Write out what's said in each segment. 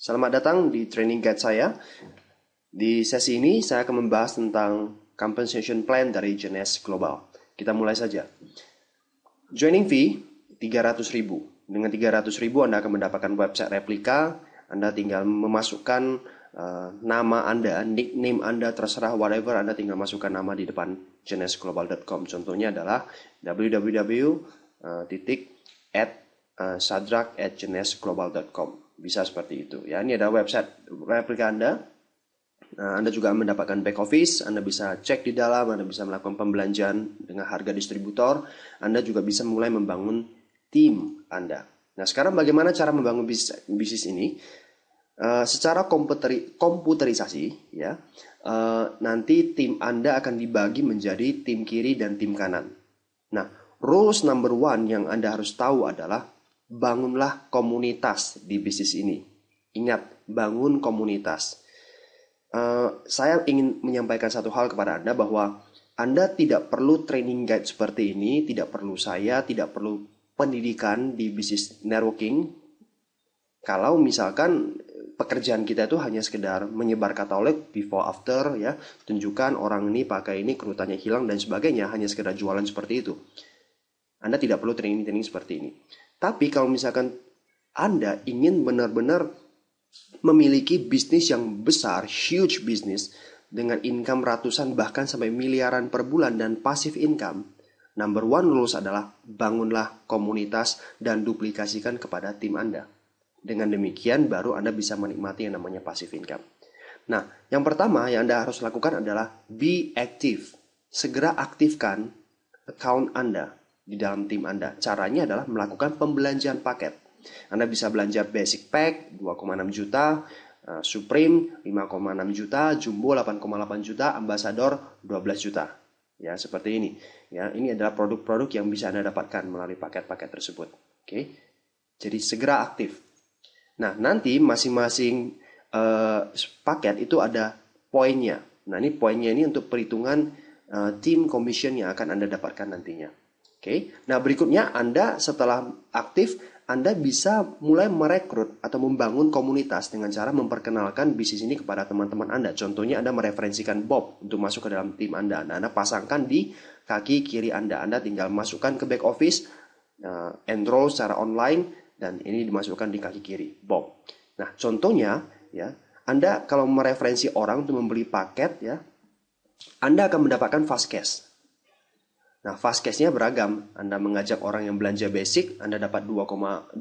Selamat datang di training guide saya. Di sesi ini saya akan membahas tentang compensation plan dari Genes Global. Kita mulai saja. Joining fee 300.000. Dengan 300.000 Anda akan mendapatkan website replika. Anda tinggal memasukkan nama Anda, nickname Anda, terserah whatever, Anda tinggal masukkan nama di depan genesglobal.com. Contohnya adalah www.sadrak@genesglobal.com. Bisa seperti itu ya. Ini adalah website replika Anda. Anda juga mendapatkan back office. Anda bisa cek di dalam. Anda bisa melakukan pembelanjaan dengan harga distributor. Anda juga bisa mulai membangun tim Anda. Nah, sekarang bagaimana cara membangun bisnis ini? Secara komputerisasi ya, nanti tim Anda akan dibagi menjadi tim kiri dan tim kanan. Nah, rules number one yang Anda harus tahu adalah bangunlah komunitas di bisnis ini. Ingat, bangun komunitas. Saya ingin menyampaikan satu hal kepada Anda bahwa Anda tidak perlu training guide seperti ini, tidak perlu saya, tidak perlu pendidikan di bisnis networking. Kalau misalkan pekerjaan kita itu hanya sekedar menyebar katalog before after ya, tunjukkan orang ini pakai ini, kerutannya hilang dan sebagainya, hanya sekedar jualan seperti itu. Anda tidak perlu training seperti ini. Tapi kalau misalkan Anda ingin benar-benar memiliki bisnis yang besar, huge bisnis, dengan income ratusan bahkan sampai miliaran per bulan dan passive income, number one rules adalah bangunlah komunitas dan duplikasikan kepada tim Anda. Dengan demikian baru Anda bisa menikmati yang namanya passive income. Nah, yang pertama yang Anda harus lakukan adalah be active. Segera aktifkan account Anda di dalam tim Anda. Caranya adalah melakukan pembelanjaan paket. Anda bisa belanja basic pack 2,6 juta, Supreme 5,6 juta, Jumbo 8,8 juta, Ambassador 12 juta. Ya, seperti ini. Ya, ini adalah produk-produk yang bisa Anda dapatkan melalui paket-paket tersebut. Oke. Jadi segera aktif. Nah, nanti masing-masing paket itu ada poinnya. Nah, ini poinnya ini untuk perhitungan team commission yang akan Anda dapatkan nantinya. Oke. Nah, berikutnya Anda setelah aktif, Anda bisa mulai merekrut atau membangun komunitas dengan cara memperkenalkan bisnis ini kepada teman-teman Anda. Contohnya Anda mereferensikan Bob untuk masuk ke dalam tim Anda. Nah, Anda pasangkan di kaki kiri Anda. Anda tinggal masukkan ke back office, enroll secara online, dan ini dimasukkan di kaki kiri, Bob. Nah, contohnya ya, Anda kalau mereferensi orang untuk membeli paket ya, Anda akan mendapatkan fast cash. Nah, fast cash-nya beragam. Anda mengajak orang yang belanja basic, Anda dapat 2,250.000,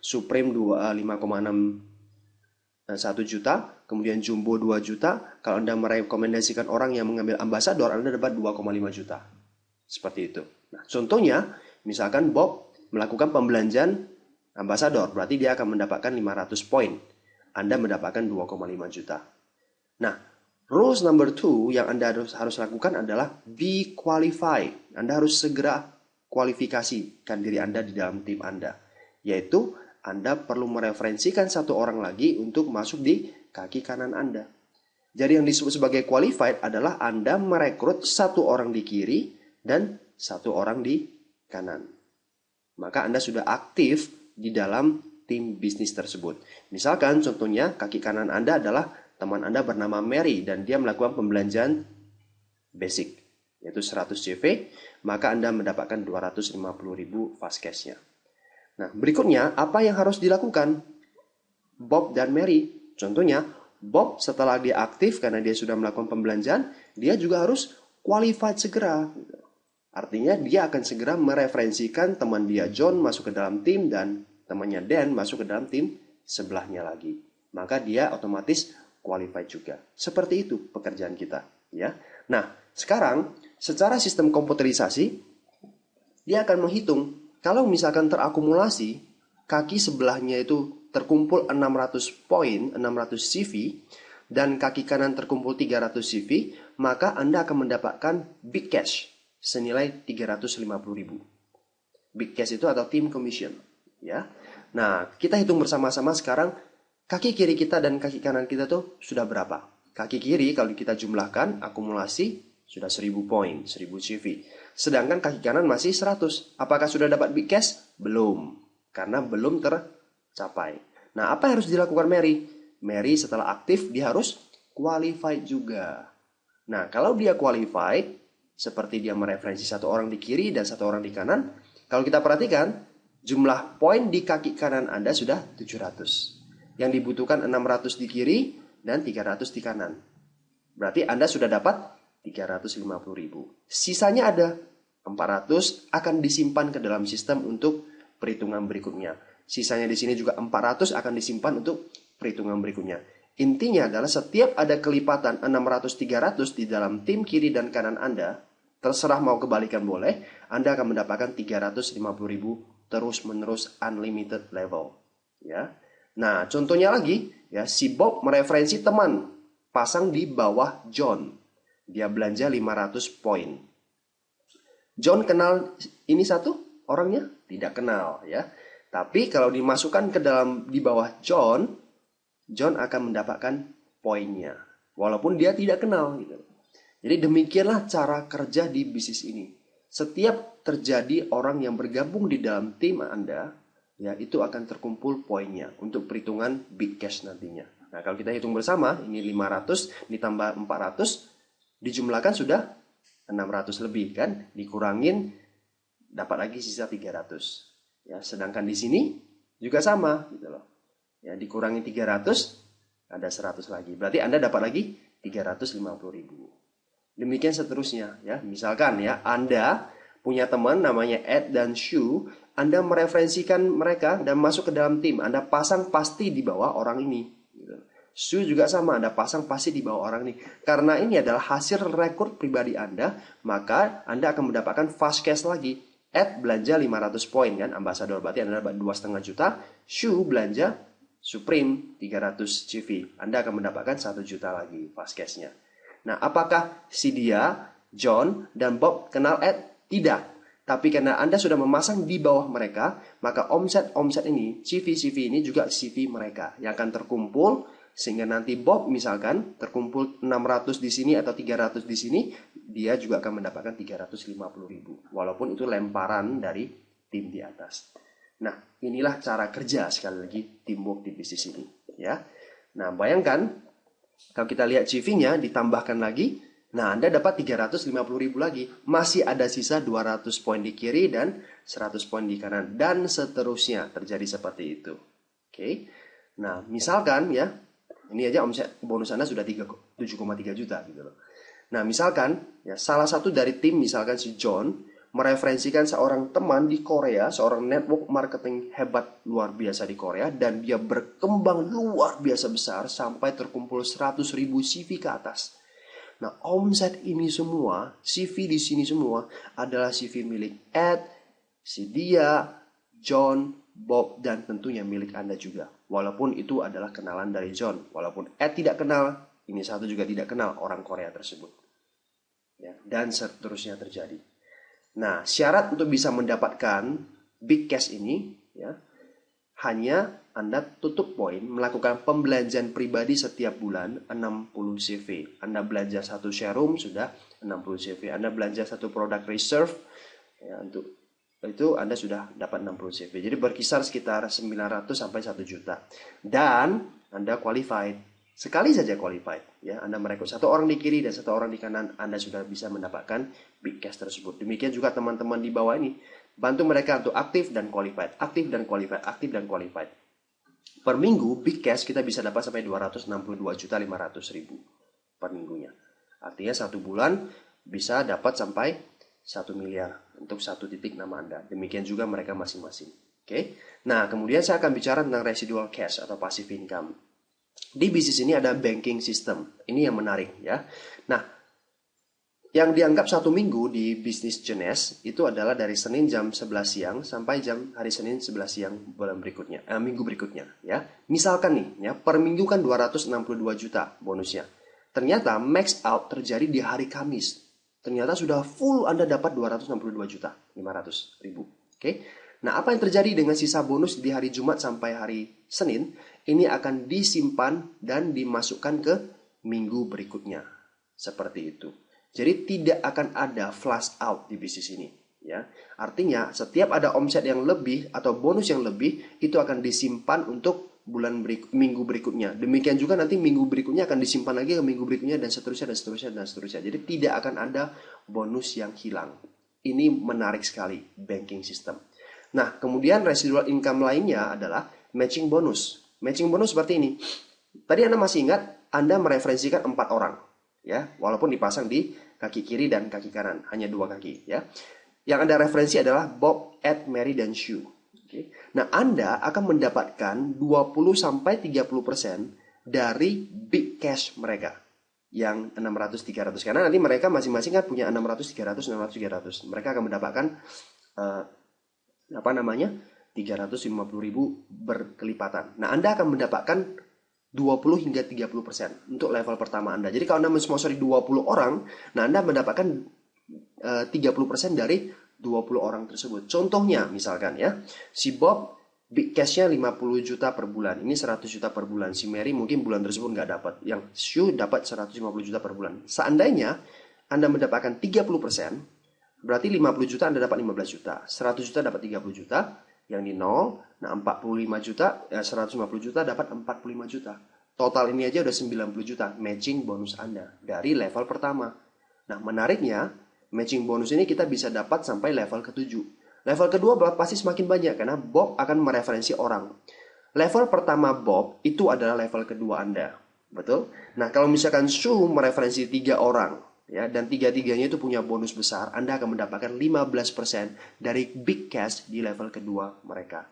Supreme 5,61 juta, kemudian Jumbo 2 juta. Kalau Anda merekomendasikan orang yang mengambil Ambassador, Anda dapat 2,5 juta. Seperti itu. Nah, contohnya, misalkan Bob melakukan pembelanjaan Ambassador, berarti dia akan mendapatkan 500 poin. Anda mendapatkan 2,5 juta. Nah, rules number 2 yang Anda harus lakukan adalah be qualified. Anda harus segera kualifikasikan diri Anda di dalam tim Anda. Yaitu Anda perlu mereferensikan satu orang lagi untuk masuk di kaki kanan Anda. Jadi yang disebut sebagai qualified adalah Anda merekrut satu orang di kiri dan satu orang di kanan. Maka Anda sudah aktif di dalam tim bisnis tersebut. Misalkan contohnya kaki kanan Anda adalah teman Anda bernama Mary dan dia melakukan pembelanjaan basic yaitu 100 CV, maka Anda mendapatkan 250.000 fast cash-nya. Nah, berikutnya apa yang harus dilakukan Bob dan Mary? Contohnya Bob setelah dia aktif karena dia sudah melakukan pembelanjaan, dia juga harus qualified segera. Artinya dia akan segera mereferensikan teman dia John masuk ke dalam tim dan temannya Dan masuk ke dalam tim sebelahnya lagi. Maka dia otomatis qualified juga. Seperti itu pekerjaan kita, ya. Nah, sekarang secara sistem komputerisasi dia akan menghitung kalau misalkan terakumulasi kaki sebelahnya itu terkumpul 600 poin, 600 CV dan kaki kanan terkumpul 300 CV, maka Anda akan mendapatkan big cash senilai 350.000. Big cash itu atau team commission, ya. Nah, kita hitung bersama-sama sekarang kaki kiri kita dan kaki kanan kita tuh sudah berapa? Kaki kiri kalau kita jumlahkan akumulasi sudah 1000 poin, 1000 CV. Sedangkan kaki kanan masih 100. Apakah sudah dapat big cash? Belum. Karena belum tercapai. Nah, apa yang harus dilakukan Mary? Mary setelah aktif, dia harus qualified juga. Nah, kalau dia qualified, seperti dia mereferensi satu orang di kiri dan satu orang di kanan, kalau kita perhatikan, jumlah poin di kaki kanan Anda sudah 700. Yang dibutuhkan 600 di kiri dan 300 di kanan. Berarti Anda sudah dapat 350.000. Sisanya ada 400 akan disimpan ke dalam sistem untuk perhitungan berikutnya. Sisanya di sini juga 400 akan disimpan untuk perhitungan berikutnya. Intinya adalah setiap ada kelipatan 600-300 di dalam tim kiri dan kanan Anda, terserah mau kebalikan boleh, Anda akan mendapatkan 350.000 terus-menerus unlimited level. Ya. Nah, contohnya lagi, ya, si Bob mereferensi teman, pasang di bawah John. Dia belanja 500 poin. John kenal ini satu orangnya? Tidak kenal, ya. Tapi kalau dimasukkan ke dalam di bawah John, John akan mendapatkan poinnya, walaupun dia tidak kenal. Gitu. Jadi demikianlah cara kerja di bisnis ini. Setiap terjadi orang yang bergabung di dalam tim Anda, ya itu akan terkumpul poinnya untuk perhitungan big cash nantinya. Nah, kalau kita hitung bersama, ini 500 ditambah 400, dijumlahkan sudah 600 lebih kan, dikurangin dapat lagi sisa 300. Ya, sedangkan di sini juga sama gitu loh. Ya, dikurangi 300 ada 100 lagi. Berarti Anda dapat lagi 350.000. Demikian seterusnya ya. Misalkan ya, Anda punya teman namanya Ed dan Shu, Anda mereferensikan mereka dan masuk ke dalam tim. Anda pasang pasti di bawah orang ini. Shu juga sama, Anda pasang pasti di bawah orang ini. Karena ini adalah hasil rekor pribadi Anda, maka Anda akan mendapatkan fast cash lagi. Ed belanja 500 poin kan, ambasador, berarti Anda dapat 2,5 juta. Shu belanja Supreme 300 CV. Anda akan mendapatkan 1 juta lagi fast cash-nya. Nah, apakah si dia, John, dan Bob kenal Ed? Tidak. Tapi karena Anda sudah memasang di bawah mereka, maka omset ini, CV ini juga CV mereka yang akan terkumpul, sehingga nanti Bob misalkan terkumpul 600 di sini atau 300 di sini, dia juga akan mendapatkan 350.000. Walaupun itu lemparan dari tim di atas. Nah, inilah cara kerja sekali lagi teamwork di bisnis ini, ya. Nah, bayangkan kalau kita lihat CV-nya ditambahkan lagi, nah Anda dapat 350.000 lagi. Masih ada sisa 200 poin di kiri dan 100 poin di kanan dan seterusnya terjadi seperti itu. Oke. Nah, misalkan ya, ini aja omset bonus Anda sudah 7,3 juta gitu loh. Nah, misalkan ya salah satu dari tim misalkan si John mereferensikan seorang teman di Korea, seorang network marketing hebat luar biasa di Korea, dan dia berkembang luar biasa besar sampai terkumpul 100.000 CV ke atas. Nah, omset ini semua, CV di sini semua adalah CV milik Ed, si dia, John, Bob, dan tentunya milik Anda juga. Walaupun itu adalah kenalan dari John, walaupun Ed tidak kenal, ini satu juga tidak kenal orang Korea tersebut. Ya, dan seterusnya terjadi. Nah, syarat untuk bisa mendapatkan big cash ini ya, hanya Anda tutup poin melakukan pembelanjaan pribadi setiap bulan 60 CV. Anda belanja satu showroom sudah 60 CV. Anda belanja satu produk reserve ya, untuk itu Anda sudah dapat 60 CV. Jadi berkisar sekitar 900 sampai 1 juta. Dan Anda qualified. Sekali saja qualified, ya, Anda merekrut satu orang di kiri dan satu orang di kanan, Anda sudah bisa mendapatkan big cash tersebut. Demikian juga teman-teman di bawah ini, bantu mereka untuk aktif dan qualified, aktif dan qualified, aktif dan qualified. Per minggu big cash kita bisa dapat sampai 262.500.000 per minggunya. Artinya satu bulan bisa dapat sampai 1 miliar untuk satu titik nama Anda. Demikian juga mereka masing-masing. Oke. Nah, kemudian saya akan bicara tentang residual cash atau passive income. Di bisnis ini ada banking system. Ini yang menarik ya. Nah, yang dianggap satu minggu di bisnis Jenes itu adalah dari Senin jam 11 siang sampai jam hari Senin 11 siang bulan berikutnya, minggu berikutnya ya. Misalkan nih ya, per minggu kan 262 juta bonusnya. Ternyata max out terjadi di hari Kamis. Ternyata sudah full Anda dapat 262 juta 500 ribu. Oke. Nah, apa yang terjadi dengan sisa bonus di hari Jumat sampai hari Senin? Ini akan disimpan dan dimasukkan ke minggu berikutnya. Seperti itu. Jadi tidak akan ada flash out di bisnis ini. Ya. Artinya setiap ada omset yang lebih atau bonus yang lebih, itu akan disimpan untuk minggu berikutnya. Demikian juga nanti minggu berikutnya akan disimpan lagi ke minggu berikutnya dan seterusnya dan seterusnya dan seterusnya. Jadi tidak akan ada bonus yang hilang. Ini menarik sekali banking system. Nah, kemudian residual income lainnya adalah matching bonus. Matching bonus seperti ini. Tadi Anda masih ingat, Anda mereferensikan 4 orang, ya, walaupun dipasang di kaki kiri dan kaki kanan, hanya 2 kaki, ya. Yang Anda referensi adalah Bob, Ed, Mary, dan Sue. Okay. Nah, Anda akan mendapatkan 20-30% dari big cash mereka yang 600-300. Karena nanti mereka masing-masing kan punya 600-300, 600-300. Mereka akan mendapatkan 350.000 berkelipatan. Nah, Anda akan mendapatkan 20-30% untuk level pertama Anda. Jadi kalau Anda mensponsori 20 orang, nah Anda mendapatkan 30% dari 20 orang tersebut. Contohnya misalkan ya, si Bob big cash-nya 50 juta per bulan. Ini 100 juta per bulan. Si Mary mungkin bulan tersebut nggak dapat. Yang Sue dapat 150 juta per bulan. Seandainya Anda mendapatkan 30%, berarti 50 juta Anda dapat 15 juta. 100 juta dapat 30 juta. Yang di 0, nah 45 juta, 150 juta dapat 45 juta. Total ini aja udah 90 juta matching bonus Anda dari level pertama. Nah, menariknya, matching bonus ini kita bisa dapat sampai level ke-7. Level kedua pasti semakin banyak karena Bob akan mereferensi orang. Level pertama Bob itu adalah level kedua Anda. Betul? Nah, kalau misalkan Sue mereferensi 3 orang, ya, dan 3-3-nya itu punya bonus besar, Anda akan mendapatkan 15% dari big cash di level kedua mereka.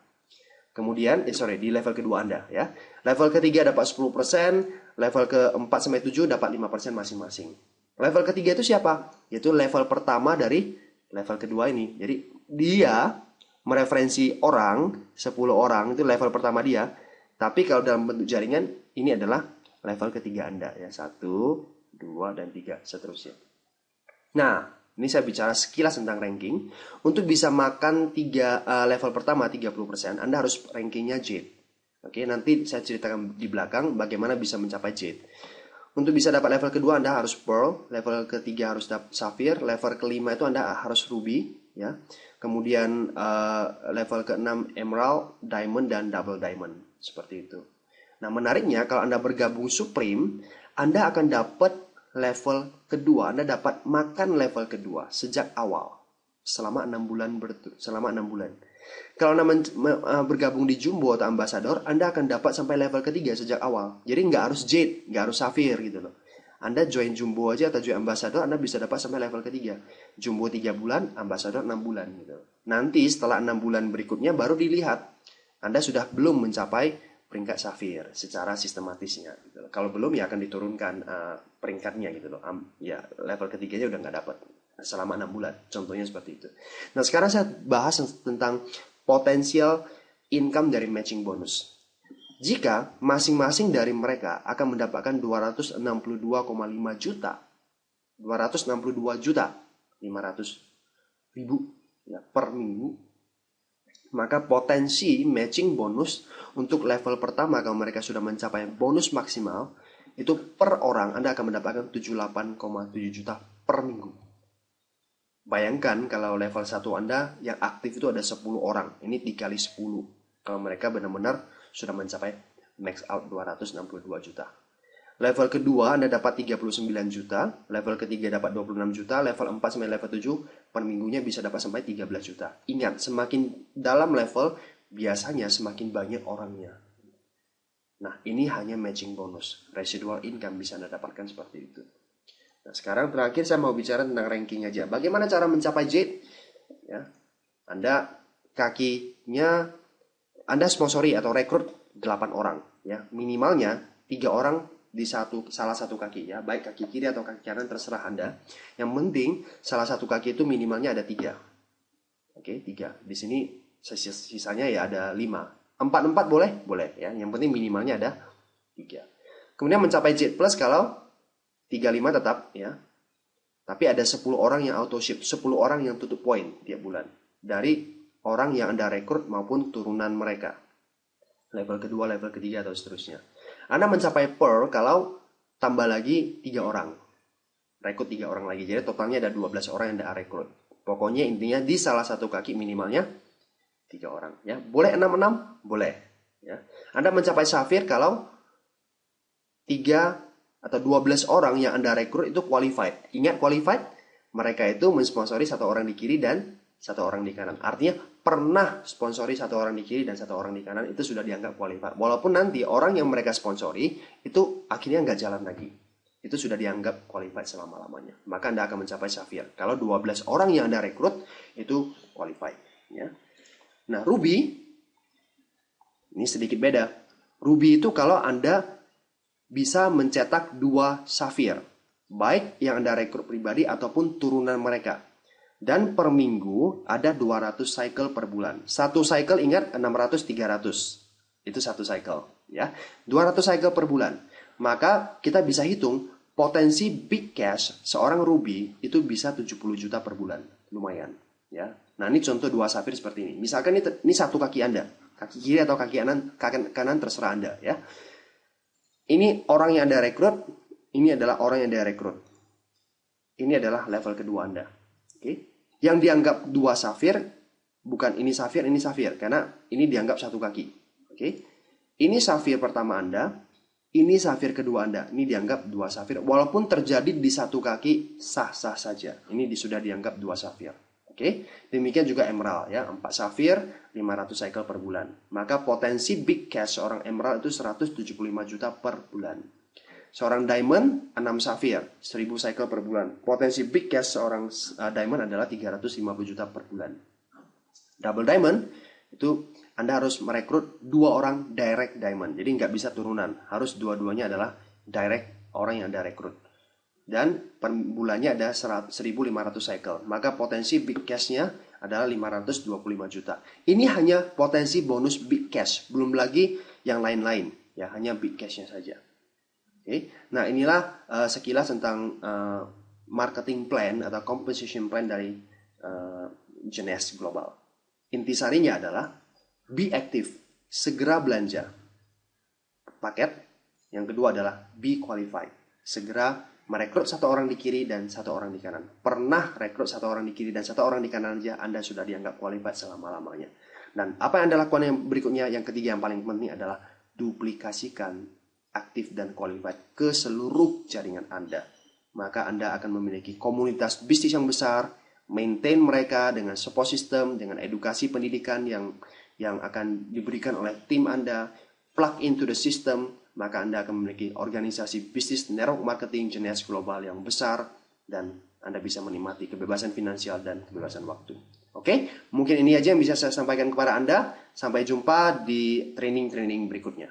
Kemudian, di level kedua Anda, ya. Level ketiga dapat 10%, level ke-4 sampai 7 dapat 5% masing-masing. Level ketiga itu siapa? Yaitu level pertama dari level kedua ini. Jadi dia mereferensi orang, 10 orang itu level pertama dia. Tapi kalau dalam bentuk jaringan, ini adalah level ketiga Anda, ya. 1, 2, dan 3, seterusnya. Nah, ini saya bicara sekilas tentang ranking. Untuk bisa makan level pertama 30%, Anda harus rankingnya Jade. Oke, nanti saya ceritakan di belakang bagaimana bisa mencapai Jade. Untuk bisa dapat level kedua Anda harus Pearl, level ketiga harus dapat Sapphire, level kelima itu Anda harus Ruby, ya. Kemudian level ke-6 Emerald, Diamond, dan Double Diamond, seperti itu. Nah, menariknya kalau Anda bergabung Supreme, Anda akan dapat level kedua, Anda dapat makan level kedua sejak awal selama 6 bulan Kalau Anda bergabung di Jumbo atau Ambassador, Anda akan dapat sampai level ketiga sejak awal. Jadi nggak harus Jade, nggak harus Sapphire gitu loh. Anda join Jumbo aja atau join Ambassador, Anda bisa dapat sampai level ketiga. Jumbo 3 bulan, Ambassador 6 bulan gitu. Nanti setelah 6 bulan berikutnya baru dilihat Anda sudah belum mencapai peringkat Sapphire secara sistematisnya gitu loh. Kalau belum ya akan diturunkan peringkatnya gitu loh. Ya level ketiganya udah nggak dapat selama 6 bulan. Contohnya seperti itu. Nah, sekarang saya bahas tentang potensial income dari matching bonus. Jika masing-masing dari mereka akan mendapatkan 262,5 juta, 262 juta 500 ribu ya, per minggu, maka potensi matching bonus untuk level pertama kalau mereka sudah mencapai bonus maksimal, itu per orang Anda akan mendapatkan 78,7 juta per minggu. Bayangkan kalau level 1 Anda yang aktif itu ada 10 orang. Ini dikali 10. Kalau mereka benar-benar sudah mencapai max out 262 juta. Level kedua Anda dapat 39 juta. Level ketiga dapat 26 juta. Level 4 sampai level 7 per minggunya bisa dapat sampai 13 juta. Ingat, semakin dalam level biasanya semakin banyak orangnya. Nah, ini hanya matching bonus. Residual income bisa Anda dapatkan seperti itu. Nah, sekarang terakhir saya mau bicara tentang ranking aja. Bagaimana cara mencapai Jade? Ya, Anda sponsori atau rekrut 8 orang. Ya, minimalnya 3 orang di salah satu kaki. Ya, baik kaki kiri atau kaki kanan terserah Anda. Yang penting salah satu kaki itu minimalnya ada 3. Oke, 3. Di sini sisanya ya ada 5. 4 boleh? Boleh. Ya, yang penting minimalnya ada 3. Kemudian mencapai Jade Plus kalau 35 tetap ya. Tapi ada 10 orang yang auto ship, 10 orang yang tutup poin tiap bulan dari orang yang Anda rekrut maupun turunan mereka. Level kedua, level ketiga atau seterusnya. Anda mencapai Pearl kalau tambah lagi 3 orang. Rekrut 3 orang lagi. Jadi totalnya ada 12 orang yang Anda rekrut. Pokoknya intinya di salah satu kaki minimalnya 3 orang ya. Boleh 6-6? Boleh ya. Anda mencapai safir kalau 3 atau 12 orang yang Anda rekrut itu qualified. Ingat qualified? Mereka itu mensponsori satu orang di kiri dan satu orang di kanan. Artinya pernah sponsori satu orang di kiri dan satu orang di kanan itu sudah dianggap qualified. Walaupun nanti orang yang mereka sponsori itu akhirnya nggak jalan lagi. Itu sudah dianggap qualified selama-lamanya. Maka Anda akan mencapai safir. Kalau 12 orang yang Anda rekrut itu qualified. Ya. Nah, ruby ini sedikit beda. Ruby itu kalau Anda bisa mencetak 2 safir. Baik yang Anda rekrut pribadi ataupun turunan mereka. Dan per minggu ada 200 cycle per bulan. Satu cycle ingat 600-300. Itu satu cycle. Ya. 200 cycle per bulan. Maka kita bisa hitung potensi big cash seorang ruby itu bisa 70 juta per bulan. Lumayan. Ya. Nah ini contoh 2 safir seperti ini. Misalkan ini satu kaki Anda. Kaki kiri atau kaki kanan terserah Anda. Ya. Ini orang yang Anda rekrut. Ini adalah orang yang Anda rekrut. Ini adalah level kedua Anda. Oke. Yang dianggap 2 safir, bukan ini safir, karena ini dianggap satu kaki. Oke. Ini safir pertama Anda, ini safir kedua Anda. Ini dianggap 2 safir, walaupun terjadi di satu kaki sah-sah saja. Ini sudah dianggap 2 safir. Oke. Demikian juga emerald ya, 4 safir, 500 cycle per bulan. Maka potensi big cash seorang emerald itu 175 juta per bulan. Seorang diamond 6 safir 1000 cycle per bulan. Potensi big cash seorang diamond adalah 350 juta per bulan. Double diamond itu Anda harus merekrut 2 orang direct diamond. Jadi nggak bisa turunan. Harus dua-duanya adalah direct orang yang Anda rekrut. Dan per bulannya ada 1500 cycle. Maka potensi big cash-nya adalah 525 juta. Ini hanya potensi bonus big cash. Belum lagi yang lain-lain. Ya, hanya big cash-nya saja. Okay. Nah inilah sekilas tentang marketing plan atau compensation plan dari Genes Global. Intisarinya adalah be active, segera belanja paket. Yang kedua adalah be qualified, segera merekrut 1 orang di kiri dan 1 orang di kanan. Pernah rekrut 1 orang di kiri dan 1 orang di kanan aja Anda sudah dianggap qualified selama-lamanya. Dan apa yang Anda lakukan yang berikutnya, yang ketiga yang paling penting adalah duplikasikan aktif dan qualified ke seluruh jaringan Anda. Maka Anda akan memiliki komunitas bisnis yang besar, maintain mereka dengan support system, dengan edukasi pendidikan yang akan diberikan oleh tim Anda, plug into the system, maka Anda akan memiliki organisasi bisnis network marketing Genes Global yang besar dan Anda bisa menikmati kebebasan finansial dan kebebasan waktu. Oke, mungkin ini aja yang bisa saya sampaikan kepada Anda. Sampai jumpa di training-training berikutnya.